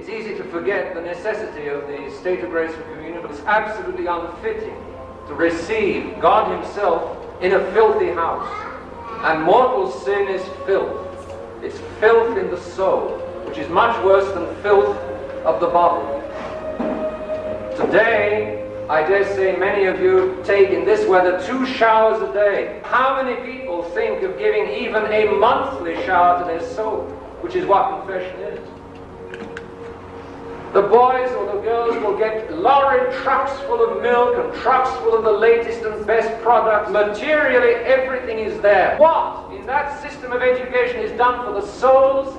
It's easy to forget the necessity of the state of grace for communion, but it's absolutely unfitting to receive God himself in a filthy house. And mortal sin is filth. It's filth in the soul, which is much worse than filth of the body. Today, I dare say many of you take in this weather 2 showers a day. How many people think of giving even a monthly shower to their soul, which is what confession is? The boys or the girls will get lorry trucks full of milk and trucks full of the latest and best products. Materially, everything is there. What in that system of education is done for the soul's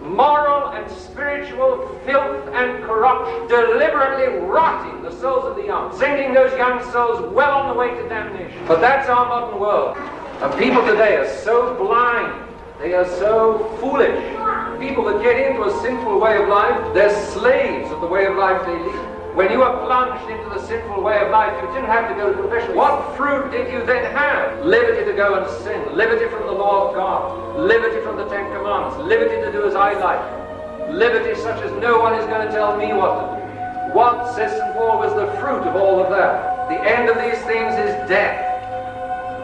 moral and spiritual filth and corruption, deliberately rotting the souls of the young, sending those young souls well on the way to damnation. But that's our modern world. And people today are so blind, they are so foolish. People that get into a sinful way of life, they're slaves of the way of life they lead. When you are plunged into the sinful way of life, you didn't have to go to confession. What fruit did you then have? Liberty to go and sin, liberty from the law of God, liberty from the 10 Commandments, liberty to do as I like, liberty such as no one is going to tell me what to do. What, says St. Paul, was the fruit of all of that? The end of these things is death,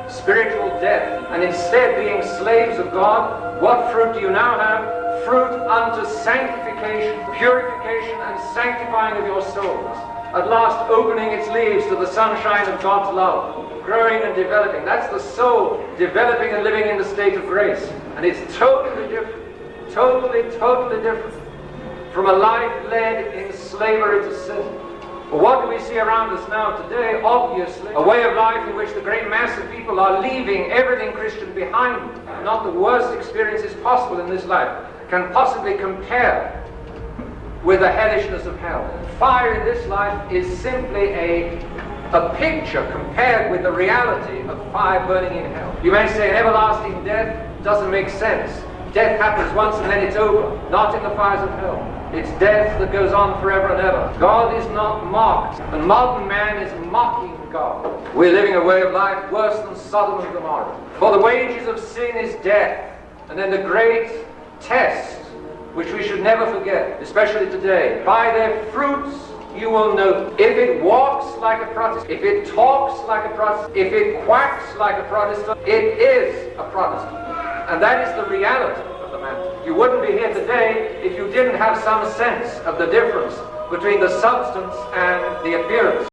spiritual death. And instead, being slaves of God, what fruit do you now have? Fruit unto sanctification, purification, and sanctifying of your souls. At last opening its leaves to the sunshine of God's love, growing and developing. That's the soul developing and living in the state of grace. And it's totally different, totally different from a life led in slavery to sin. But what do we see around us now today? Obviously, a way of life in which the great mass of people are leaving everything Christian behind them. Not the worst experiences possible in this life can possibly compare with the hellishness of hell. Fire in this life is simply a picture compared with the reality of fire burning in hell. You may say an everlasting death doesn't make sense. Death happens once and then it's over. Not in the fires of hell. It's death that goes on forever and ever. God is not mocked, and modern man is mocking God. We're living a way of life worse than Sodom and Gomorrah. For the wages of sin is death. And then the great test, which we should never forget, especially today: by their fruits you will know. If it walks like a Protestant, if it talks like a Protestant, if it quacks like a Protestant, it is a Protestant. And that is the reality of the matter. You wouldn't be here today if you didn't have some sense of the difference between the substance and the appearance.